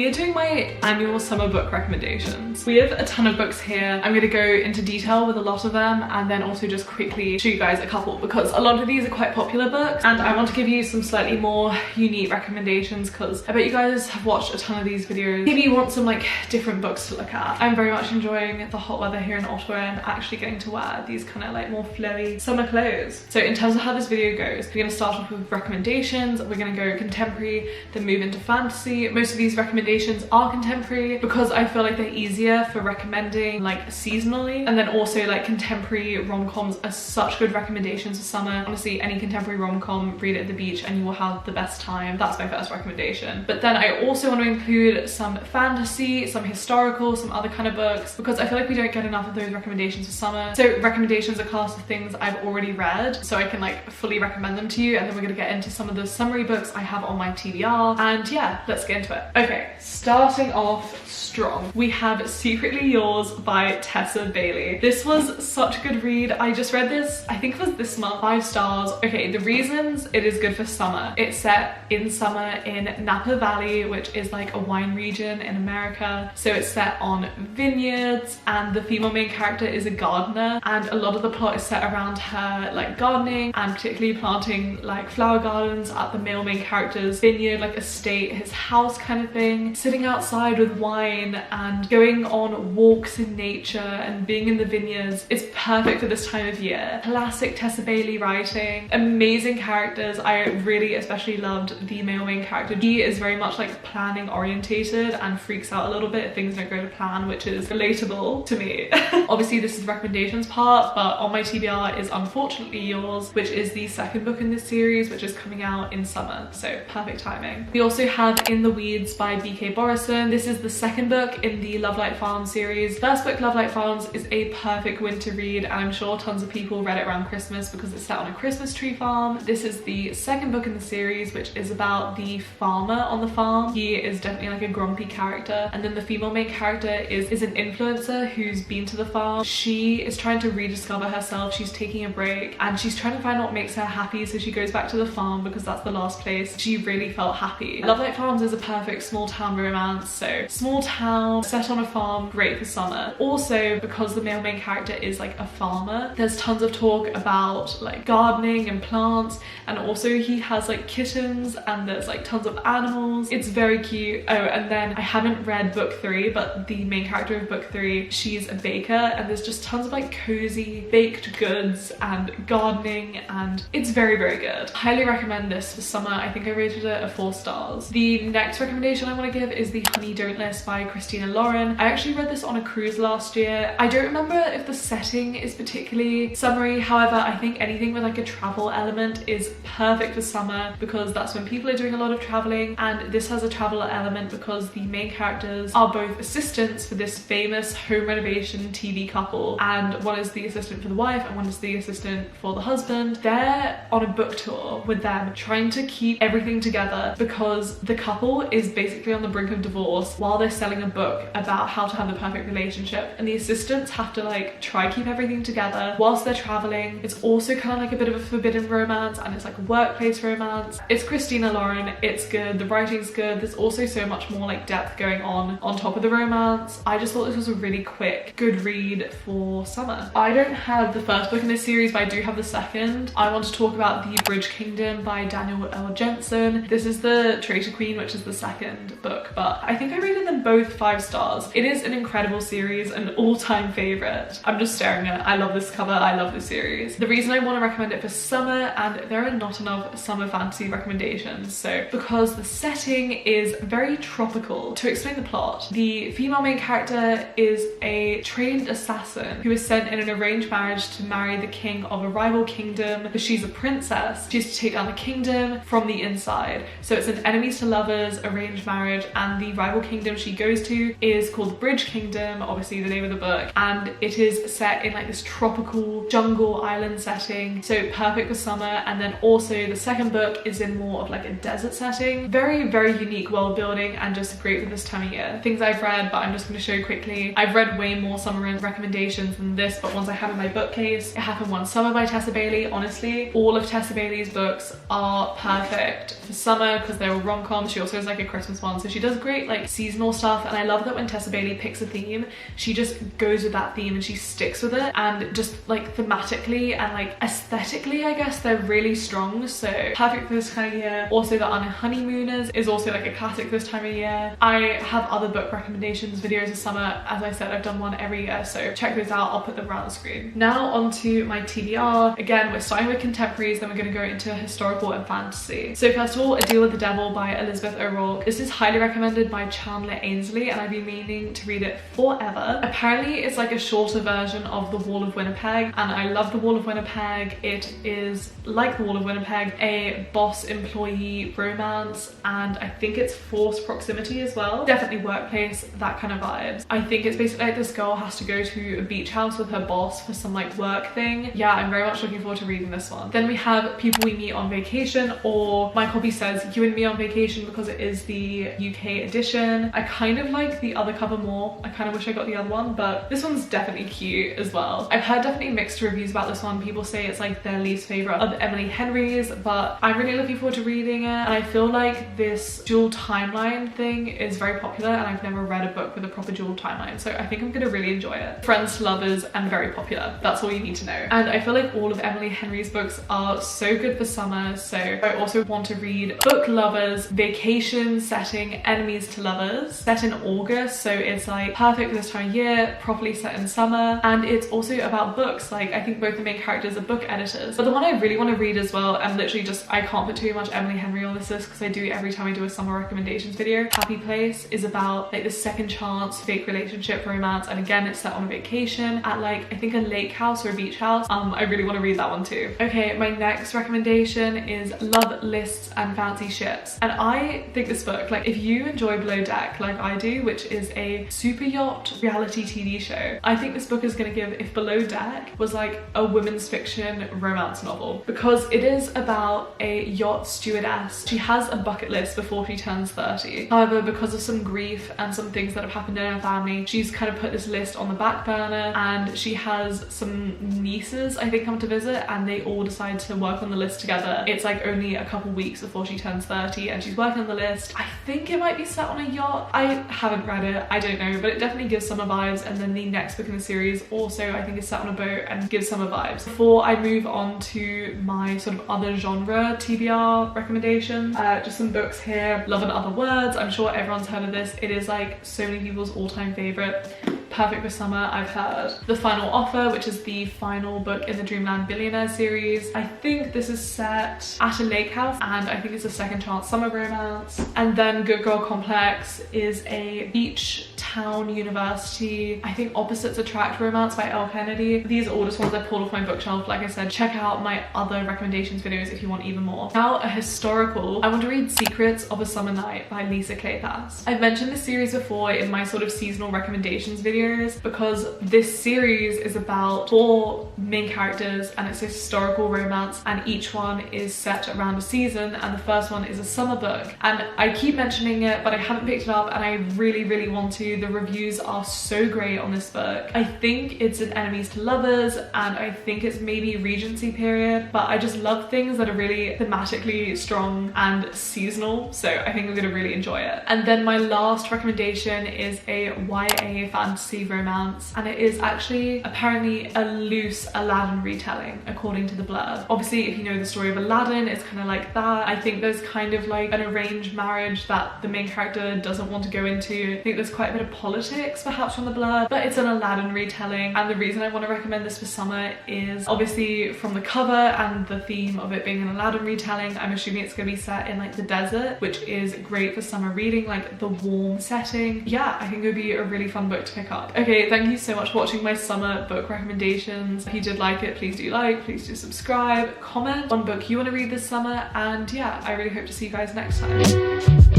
We are doing my annual summer book recommendations. We have a ton of books here. I'm going to go into detail with a lot of them and then also just quickly show you guys a couple because a lot of these are quite popular books and I want to give you some slightly more unique recommendations because I bet you guys have watched a ton of these videos. Maybe you want some like different books to look at. I'm very much enjoying the hot weather here in Ottawa and actually getting to wear these kind of like more flowy summer clothes. So in terms of how this video goes, we're going to start off with recommendations. We're going to go contemporary, then move into fantasy. Most of these recommendations are contemporary because I feel like they're easier for recommending like seasonally, and then also like contemporary rom-coms are such good recommendations for summer. Honestly, any contemporary rom-com, read it at the beach and you will have the best time. That's my first recommendation. But then I also want to include some fantasy, some historical, some other kind of books because I feel like we don't get enough of those recommendations for summer. So recommendations are class of things I've already read so I can like fully recommend them to you, and then we're gonna get into some of the summary books I have on my TBR, and yeah, let's get into it. Okay, starting off strong, we have Secretly Yours by Tessa Bailey. This was such a good read. I just read this, I think it was this month, 5 stars. Okay, the reasons it is good for summer. It's set in summer in Napa Valley, which is like a wine region in America. So it's set on vineyards and the female main character is a gardener, and a lot of the plot is set around her like gardening and particularly planting like flower gardens at the male main character's vineyard, like estate, his house kind of thing. Sitting outside with wine and going on walks in nature and being in the vineyards. It's perfect for this time of year. Classic Tessa Bailey writing, amazing characters. I really especially loved the male main character. He is very much like planning orientated and freaks out a little bit if things don't go to plan, which is relatable to me. Obviously this is the recommendations part, but on my TBR is Unfortunately Yours, which is the second book in this series, which is coming out in summer, so perfect timing. We also have In the Weeds by B.K. Borison. This is the second book in the Love Light Farms series. First book, Love Light Farms, is a perfect winter read and I'm sure tons of people read it around Christmas because it's set on a Christmas tree farm. This is the second book in the series, which is about the farmer on the farm. He is definitely like a grumpy character, and then the female main character is an influencer who's been to the farm. She is trying to rediscover herself. She's taking a break and she's trying to find what makes her happy, so she goes back to the farm because that's the last place she really felt happy. Love Light Farms is a perfect small town romance, so small town set on a farm, great for summer. Also because the male main character is like a farmer, there's tons of talk about like gardening and plants, and also he has like kittens and there's like tons of animals. It's very cute. Oh, and then I haven't read book 3, but the main character of book 3, she's a baker, and there's just tons of like cozy baked goods and gardening, and it's very, very good. Highly recommend this for summer. I think I rated it a 4 stars. The next recommendation I want to give is The Honey Don't List by Christina Lauren. I actually read this on a cruise last year. I don't remember if the setting is particularly summery, however I think anything with like a travel element is perfect for summer because that's when people are doing a lot of traveling, and this has a travel element because the main characters are both assistants for this famous home renovation TV couple, and one is the assistant for the wife and one is the assistant for the husband. They're on a book tour with them trying to keep everything together because the couple is basically on the brink of divorce while they're selling a book about how to have the perfect relationship, and the assistants have to like try keep everything together whilst they're traveling. It's also kind of like a bit of a forbidden romance, and it's like a workplace romance. It's Christina Lauren, it's good, the writing's good. There's also so much more like depth going on top of the romance. I just thought this was a really quick, good read for summer. I don't have the first book in this series, but I do have the second. I want to talk about The Bridge Kingdom by Daniel L. Jensen. This is the Traitor Queen, which is the second book, but I think I rated them both 5 stars. It is an incredible series, an all-time favorite. I'm just staring at it. I love this cover, I love this series. The reason I want to recommend it for summer, and there are not enough summer fantasy recommendations, so because the setting is very tropical. To explain the plot, the female main character is a trained assassin who is sent in an arranged marriage to marry the king of a rival kingdom, but she's a princess. She has to take down the kingdom from the inside. So it's an enemies to lovers arranged marriage, and the rival kingdom she goes to is called the Bridge Kingdom, obviously the name of the book, and it is set in like this tropical jungle island setting, so perfect for summer. And then also the second book is in more of like a desert setting. Very, very unique world building and just great for this time of year. Things I've read, but I'm just going to show you quickly. I've read way more summer recommendations than this, but ones I have in my bookcase. It Happened One Summer by Tessa Bailey. Honestly, all of Tessa Bailey's books are perfect for summer because they're all rom-coms. She also has like a Christmas one, so she does great like seasonal stuff, and I love that when Tessa Bailey picks a theme, she just goes with that theme and she sticks with it, and just like thematically and like aesthetically, I guess they're really strong. So perfect for this kind of year. Also the Honeymooners is also like a classic this time of year. I have other book recommendations videos this summer. As I said, I've done one every year, so check those out. I'll put them around the screen. Now onto my TBR. Again, we're starting with contemporaries, then we're going to go into historical and fantasy. So first of all, A Deal with the Devil by Elizabeth O'Rourke. This is highly recommended by Chandler Ainsley, and I've been meaning to read it forever. Apparently it's like a shorter version of The Wall of Winnipeg, and I love The Wall of Winnipeg. It is like The Wall of Winnipeg, a boss employee romance, and I think it's forced proximity as well. Definitely workplace, that kind of vibes. I think it's basically like this girl has to go to a beach house with her boss for some like work thing. Yeah, I'm very much looking forward to reading this one. Then we have People We Meet on Vacation, or my copy says You and Me on Vacation because it is the UK edition. I kind of like the other cover more. I kind of wish I got the other one, but this one's definitely cute as well. I've heard definitely mixed reviews about this one. People say it's like their least favorite of Emily Henry's, but I'm really looking forward to reading it, and I feel like this dual timeline thing is very popular, and I've never read a book with a proper dual timeline, so I think I'm gonna really enjoy it. Friends to lovers and very popular. That's all you need to know. And I feel like all of Emily Henry's books are so good for summer, so I also want to read Book Lovers, Vacation Setting, Enemies to Lovers, set in August, so it's like perfect for this time of year, properly set in summer, and it's also about books. Like I think both the main characters are book editors. But the one I really want to read as well, and literally just I can't put too much Emily Henry on this list because I do every time I do a summer recommendations video, Happy Place, is about like the second chance fake relationship romance, and again it's set on a vacation at like I think a lake house or a beach house. I really want to read that one too. Okay, my next recommendation is Love Lists and Fancy Ships, and I think this book, like if you enjoy Below Deck like I do, which is a super yacht reality TV show, I think this book is going to give, if Below Deck was like a women's fiction romance novel, because it is about a yacht stewardess. She has a bucket list before she turns 30. However, because of some grief and some things that have happened in her family, she's kind of put this list on the back burner, and she has some nieces I think come to visit, and they all decide to work on the list together. It's like only a couple weeks before she turns 30 and she's working on the list. I think it might be set on a yacht. I haven't read it, I don't know, but it definitely gives summer vibes. And then the next book in the series also I think is set on a boat and gives summer vibes. Before I move on to my sort of other genre TBR recommendations, just some books here. Love and Other Words, I'm sure everyone's heard of this. It is like so many people's all-time favorite. Perfect for summer, I've heard. The Final Offer, which is the final book in the Dreamland Billionaire series. I think this is set at a lake house, and I think it's a second chance summer romance. And then Good Girl Complex is a beach town university, I think opposites attract romance by Elle Kennedy. These are all just ones I pulled off my bookshelf. Like I said, check out my other recommendations videos if you want even more. Now a historical, I want to read Secrets of a Summer Night by Lisa Kleypas. I've mentioned this series before in my sort of seasonal recommendations videos, because this series is about 4 main characters and it's a historical romance, and each one is set around a season, and the first one is a summer book. And I keep mentioning it, but I haven't picked it up, and I really want to. The reviews are so great on this book. I think it's an enemies to lovers, and I think it's maybe Regency period, but I just love things that are really thematically strong and seasonal, so I think I'm gonna really enjoy it. And then my last recommendation is a YA fantasy romance, and it is actually apparently a loose Aladdin retelling according to the blurb. Obviously if you know the story of Aladdin, it's kind of like that. I think there's kind of like an arranged marriage that the main character doesn't want to go into. I think there's quite a bit of politics perhaps from the blurb, but it's an Aladdin retelling. And the reason I want to recommend this for summer is obviously from the cover and the theme of it being an Aladdin retelling. I'm assuming it's going to be set in like the desert, which is great for summer reading, like the warm setting. Yeah, I think it would be a really fun book to pick up. Okay, thank you so much for watching my summer book recommendations. If you did like it, please do like, please do subscribe, comment on book you want to read this summer, and yeah, I really hope to see you guys next time.